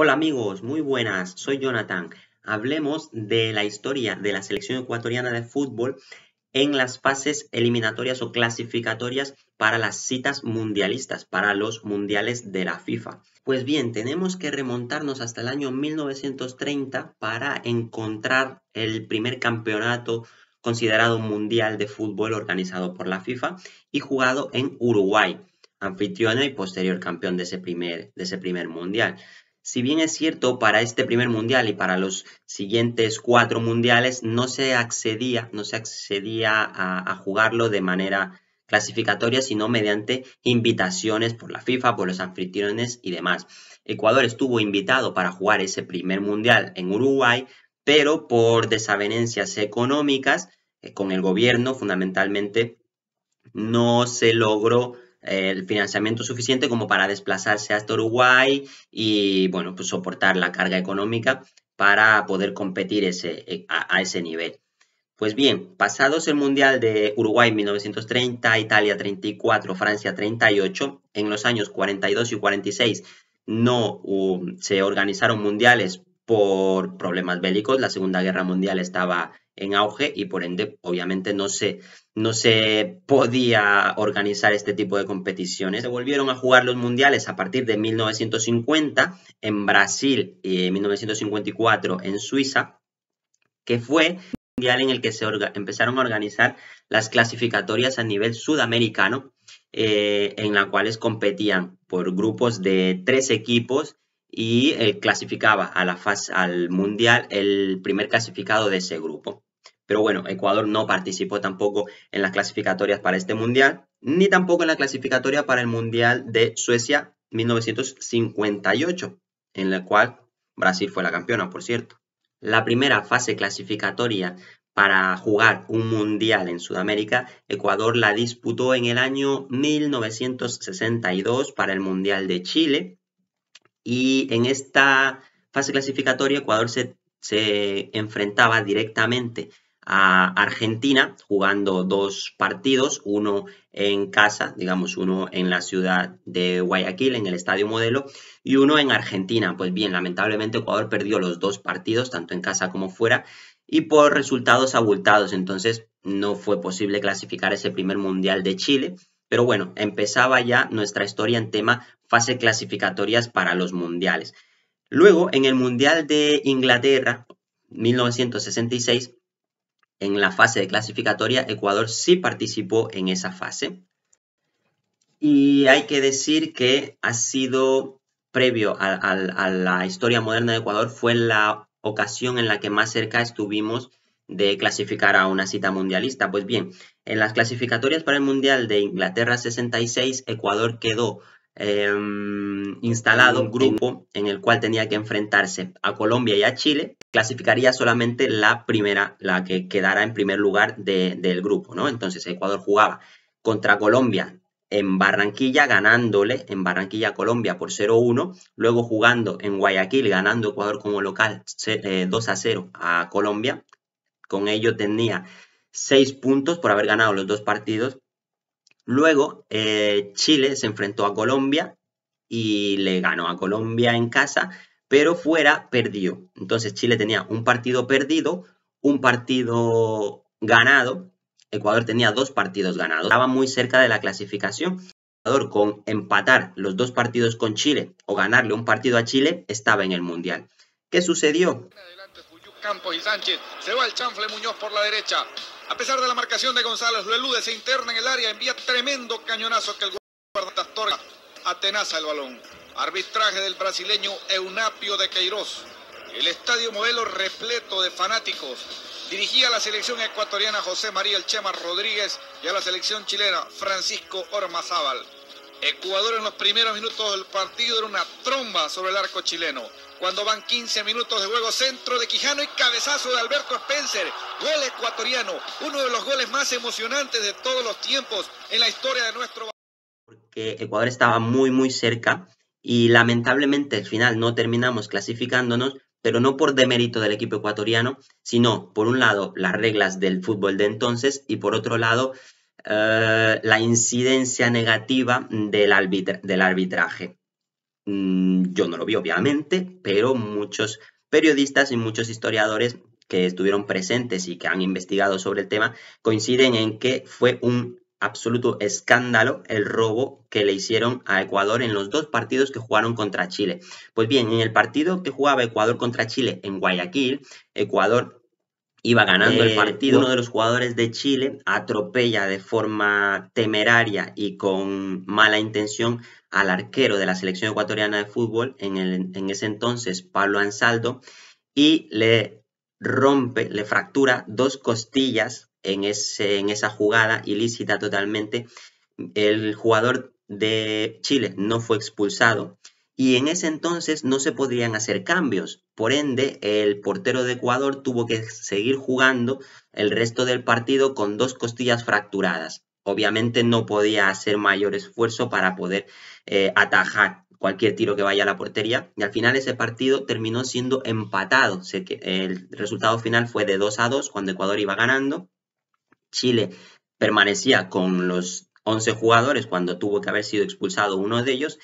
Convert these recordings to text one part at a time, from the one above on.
Hola amigos, muy buenas, soy Jonathan. Hablemos de la historia de la selección ecuatoriana de fútbol en las fases eliminatorias o clasificatorias para las citas mundialistas, para los mundiales de la FIFA. Pues bien, tenemos que remontarnos hasta el año 1930 para encontrar el primer campeonato considerado mundial de fútbol organizado por la FIFA y jugado en Uruguay, anfitrión y posterior campeón de ese primer mundial. Si bien es cierto, para este primer mundial y para los siguientes 4 mundiales no se accedía a jugarlo de manera clasificatoria, sino mediante invitaciones por la FIFA, por los anfitriones y demás. Ecuador estuvo invitado para jugar ese primer mundial en Uruguay, pero por desavenencias económicas con el gobierno, fundamentalmente, no se logró el financiamiento suficiente como para desplazarse hasta Uruguay y, bueno, pues soportar la carga económica para poder competir a ese nivel. Pues bien, pasados el Mundial de Uruguay 1930, Italia 34, Francia 38, en los años 42 y 46 no se organizaron mundiales por problemas bélicos. La Segunda Guerra Mundial estaba en auge y por ende obviamente no se podía organizar este tipo de competiciones. Se volvieron a jugar los mundiales a partir de 1950 en Brasil y en 1954 en Suiza, que fue mundial en el que se empezaron a organizar las clasificatorias a nivel sudamericano, en las cuales competían por grupos de 3 equipos y clasificaba al mundial el primer clasificado de ese grupo. Pero bueno, Ecuador no participó tampoco en las clasificatorias para este mundial, ni tampoco en la clasificatoria para el mundial de Suecia 1958, en la cual Brasil fue la campeona, por cierto. La primera fase clasificatoria para jugar un mundial en Sudamérica, Ecuador la disputó en el año 1962 para el Mundial de Chile, y en esta fase clasificatoria Ecuador se enfrentaba directamente a Argentina, jugando 2 partidos, uno en casa, digamos uno en la ciudad de Guayaquil, en el Estadio Modelo, y uno en Argentina. Pues bien, lamentablemente Ecuador perdió los 2 partidos, tanto en casa como fuera, y por resultados abultados, entonces no fue posible clasificar ese primer Mundial de Chile. Pero bueno, empezaba ya nuestra historia en tema fase clasificatorias para los mundiales. Luego, en el Mundial de Inglaterra, 1966, en la fase de clasificatoria, Ecuador sí participó en esa fase. Y hay que decir que ha sido previo a la historia moderna de Ecuador, fue la ocasión en la que más cerca estuvimos de clasificar a una cita mundialista. Pues bien, en las clasificatorias para el Mundial de Inglaterra 66, Ecuador quedó instalado un grupo en el cual tenía que enfrentarse a Colombia y a Chile. Clasificaría solamente la primera, la que quedara en primer lugar del grupo, ¿no? Entonces Ecuador jugaba contra Colombia en Barranquilla, ganándole en Barranquilla a Colombia por 0-1, luego jugando en Guayaquil, ganando Ecuador como local 2-0 a Colombia. Con ello tenía 6 puntos por haber ganado los 2 partidos. Luego Chile se enfrentó a Colombia y le ganó a Colombia en casa, pero fuera perdió. Entonces Chile tenía un partido perdido, un partido ganado. Ecuador tenía 2 partidos ganados. Estaba muy cerca de la clasificación. Ecuador, con empatar los 2 partidos con Chile o ganarle un partido a Chile, estaba en el Mundial. ¿Qué sucedió? Campos y Sánchez, se va el chanfle Muñoz por la derecha. A pesar de la marcación de González, lo elude, se interna en el área, envía tremendo cañonazo que el guarda Astorga atenaza el balón. Arbitraje del brasileño Eunapio de Queiroz. El estadio Modelo repleto de fanáticos. Dirigía a la selección ecuatoriana José María El Chema Rodríguez y a la selección chilena Francisco Ormazábal. Ecuador en los primeros minutos del partido era una tromba sobre el arco chileno. Cuando van 15 minutos de juego, centro de Quijano y cabezazo de Alberto Spencer. Gol ecuatoriano, uno de los goles más emocionantes de todos los tiempos en la historia de nuestro... Porque Ecuador estaba muy cerca y lamentablemente al final no terminamos clasificándonos, pero no por demérito del equipo ecuatoriano, sino por un lado las reglas del fútbol de entonces y por otro lado la incidencia negativa del arbitraje. Yo no lo vi, obviamente, pero muchos periodistas y muchos historiadores que estuvieron presentes y que han investigado sobre el tema coinciden en que fue un absoluto escándalo el robo que le hicieron a Ecuador en los dos partidos que jugaron contra Chile. Pues bien, en el partido que jugaba Ecuador contra Chile en Guayaquil, Ecuador iba ganando el partido. Uno de los jugadores de Chile atropella de forma temeraria y con mala intención al arquero de la selección ecuatoriana de fútbol, en ese entonces Pablo Ansaldo, y le rompe, le fractura dos costillas en esa jugada ilícita totalmente. El jugador de Chile no fue expulsado y en ese entonces no se podrían hacer cambios. Por ende, el portero de Ecuador tuvo que seguir jugando el resto del partido con dos costillas fracturadas. Obviamente no podía hacer mayor esfuerzo para poder atajar cualquier tiro que vaya a la portería, y al final ese partido terminó siendo empatado. El resultado final fue de 2-2 cuando Ecuador iba ganando. Chile permanecía con los 11 jugadores cuando tuvo que haber sido expulsado uno de ellos,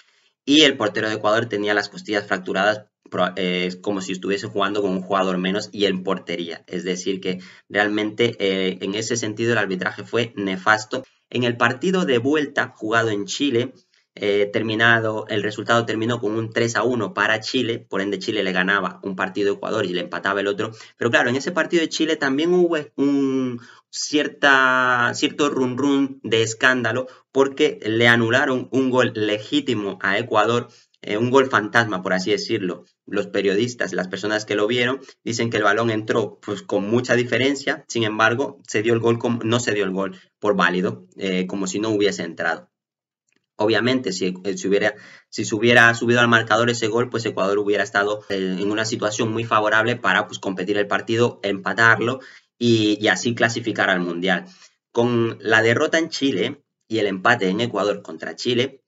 y el portero de Ecuador tenía las costillas fracturadas como si estuviese jugando con un jugador menos y en portería. Es decir, que realmente en ese sentido el arbitraje fue nefasto. En el partido de vuelta jugado en Chile, el resultado terminó con un 3-1 para Chile, por ende Chile le ganaba un partido a Ecuador y le empataba el otro. Pero claro, en ese partido de Chile también hubo cierto run de escándalo porque le anularon un gol legítimo a Ecuador, un gol fantasma, por así decirlo. Los periodistas, las personas que lo vieron, dicen que el balón entró pues, con mucha diferencia, sin embargo, no se dio el gol por válido, como si no hubiese entrado. Obviamente, si se hubiera subido al marcador ese gol, pues Ecuador hubiera estado en una situación muy favorable para pues, competir el partido, empatarlo y así clasificar al Mundial. Con la derrota en Chile y el empate en Ecuador contra Chile,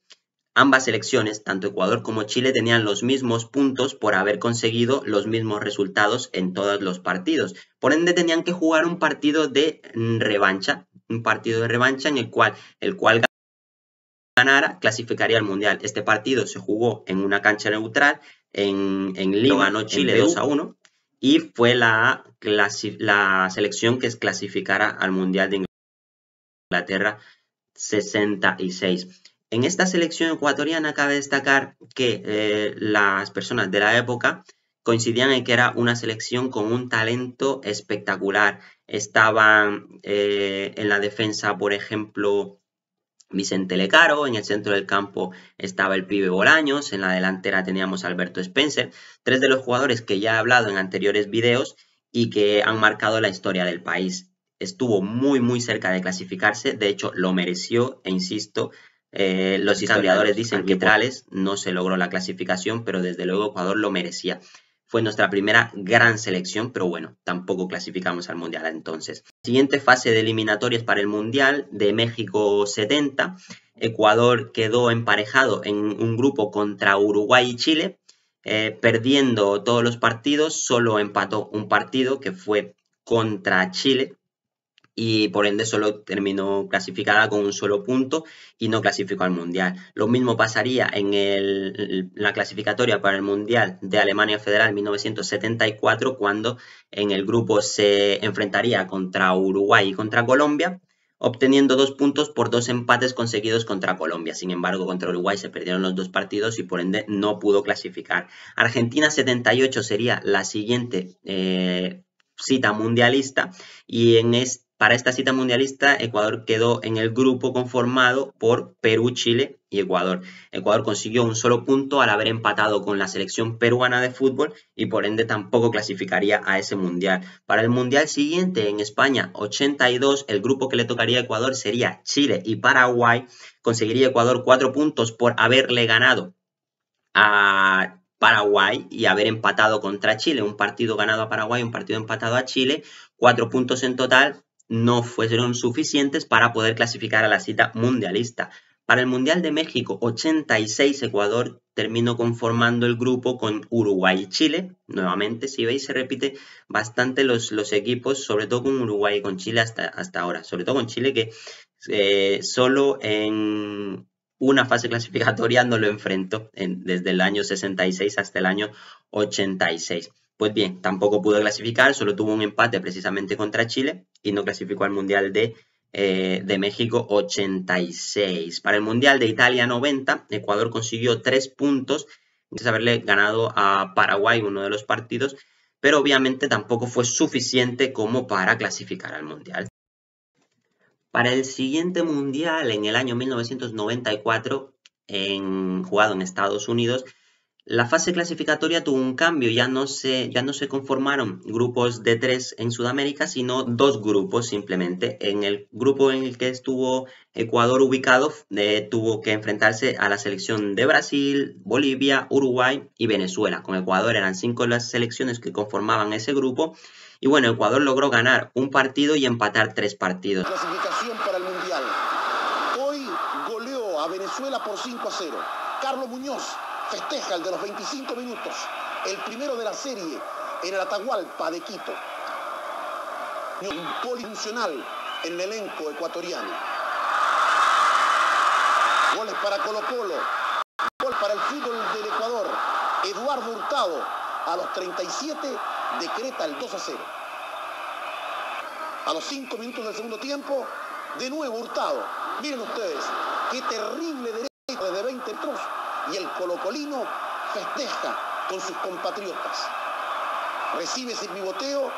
ambas selecciones, tanto Ecuador como Chile, tenían los mismos puntos por haber conseguido los mismos resultados en todos los partidos. Por ende, tenían que jugar un partido de revancha en el cual ganara, clasificaría al Mundial. Este partido se jugó en una cancha neutral en Lima, ganó Chile 2-1 y fue la selección que clasificara al Mundial de Inglaterra 66. En esta selección ecuatoriana cabe destacar que las personas de la época coincidían en que era una selección con un talento espectacular. Estaban en la defensa, por ejemplo, Vicente Lecaro, en el centro del campo estaba el Pibe Bolaños, en la delantera teníamos a Alberto Spencer, tres de los jugadores que ya he hablado en anteriores videos y que han marcado la historia del país. Estuvo muy cerca de clasificarse, de hecho lo mereció, e insisto, los historiadores dicen que no se logró la clasificación, pero desde luego Ecuador lo merecía. Fue nuestra primera gran selección, pero bueno, tampoco clasificamos al Mundial entonces. Siguiente fase de eliminatorias para el Mundial de México 70. Ecuador quedó emparejado en un grupo contra Uruguay y Chile, perdiendo todos los partidos, solo empató un partido que fue contra Chile, y por ende solo terminó clasificada con un solo punto y no clasificó al Mundial. Lo mismo pasaría en la clasificatoria para el Mundial de Alemania Federal 1974, cuando en el grupo se enfrentaría contra Uruguay y contra Colombia, obteniendo 2 puntos por 2 empates conseguidos contra Colombia. Sin embargo, contra Uruguay se perdieron los 2 partidos y por ende no pudo clasificar. Argentina 78 sería la siguiente cita mundialista, y para esta cita mundialista Ecuador quedó en el grupo conformado por Perú, Chile y Ecuador. Ecuador consiguió un solo punto al haber empatado con la selección peruana de fútbol y por ende tampoco clasificaría a ese mundial. Para el mundial siguiente en España 82, el grupo que le tocaría a Ecuador sería Chile y Paraguay. Conseguiría Ecuador 4 puntos por haberle ganado a Paraguay y haber empatado contra Chile. Un partido ganado a Paraguay, un partido empatado a Chile. 4 puntos en total no fueron suficientes para poder clasificar a la cita mundialista. Para el Mundial de México 86, Ecuador terminó conformando el grupo con Uruguay y Chile. Nuevamente, si veis, se repite bastante los equipos, sobre todo con Uruguay y con Chile hasta ahora. Sobre todo con Chile, que solo en una fase clasificatoria no lo enfrentó desde el año 66 hasta el año 86. Pues bien, tampoco pudo clasificar, solo tuvo un empate precisamente contra Chile y no clasificó al Mundial de México 86. Para el Mundial de Italia 90, Ecuador consiguió 3 puntos, gracias a haberle ganado a Paraguay uno de los partidos, pero obviamente tampoco fue suficiente como para clasificar al Mundial. Para el siguiente Mundial, en el año 1994, jugado en Estados Unidos, la fase clasificatoria tuvo un cambio, ya no se conformaron grupos de 3 en Sudamérica, sino 2 grupos simplemente. En el grupo en el que estuvo Ecuador ubicado, tuvo que enfrentarse a la selección de Brasil, Bolivia, Uruguay y Venezuela. Con Ecuador eran 5 las selecciones que conformaban ese grupo. Y bueno, Ecuador logró ganar un partido y empatar 3 partidos. Clasificación para el Mundial. Hoy goleó a Venezuela por 5-0. Carlos Muñoz festeja el de los 25 minutos, el primero de la serie en el Atahualpa de Quito. Un polifuncional en el elenco ecuatoriano. Goles para Colo-Colo, gol para el fútbol del Ecuador. Eduardo Hurtado a los 37 decreta el 2-0. A los 5 minutos del segundo tiempo, de nuevo Hurtado. Miren ustedes, qué terrible derecha desde 20 metros. Y el colocolino festeja con sus compatriotas. Recibe ese pivoteo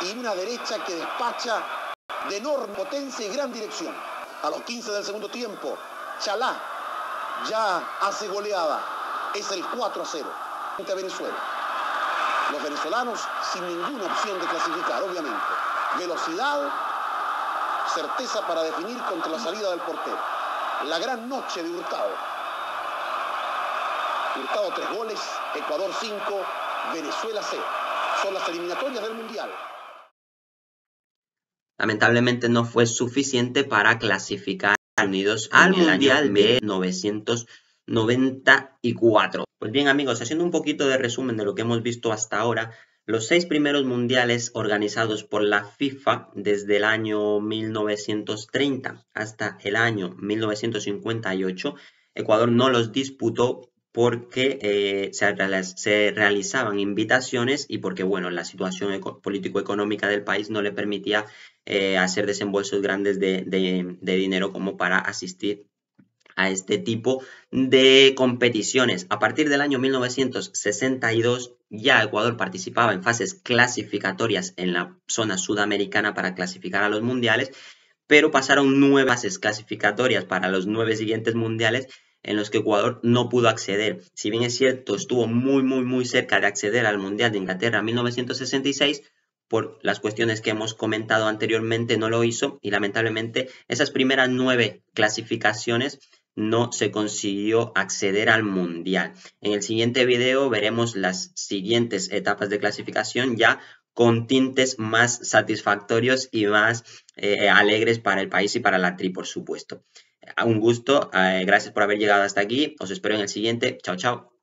y una derecha que despacha de enorme potencia y gran dirección. A los 15 del segundo tiempo, Chalá ya hace goleada. Es el 4-0 ante Venezuela. Los venezolanos sin ninguna opción de clasificar, obviamente. Velocidad, certeza para definir contra la salida del portero. La gran noche de Hurtado. Hurtado 3 goles, Ecuador 5, Venezuela 0. Son las eliminatorias del Mundial. Lamentablemente no fue suficiente para clasificar a Estados Unidos al Mundial de 1994. Pues bien amigos, haciendo un poquito de resumen de lo que hemos visto hasta ahora, los 6 primeros mundiales organizados por la FIFA desde el año 1930 hasta el año 1958, Ecuador no los disputó porque se realizaban invitaciones y porque bueno, la situación político-económica del país no le permitía hacer desembolsos grandes de dinero como para asistir a este tipo de competiciones. A partir del año 1962 ya Ecuador participaba en fases clasificatorias en la zona sudamericana para clasificar a los mundiales, pero pasaron 9 fases clasificatorias para los 9 siguientes mundiales en los que Ecuador no pudo acceder. Si bien es cierto, estuvo muy cerca de acceder al Mundial de Inglaterra en 1966, por las cuestiones que hemos comentado anteriormente no lo hizo y lamentablemente esas primeras 9 clasificaciones no se consiguió acceder al Mundial. En el siguiente video veremos las siguientes etapas de clasificación ya con tintes más satisfactorios y más alegres para el país y para la tri, por supuesto. Un gusto, gracias por haber llegado hasta aquí, os espero en el siguiente, chao chao.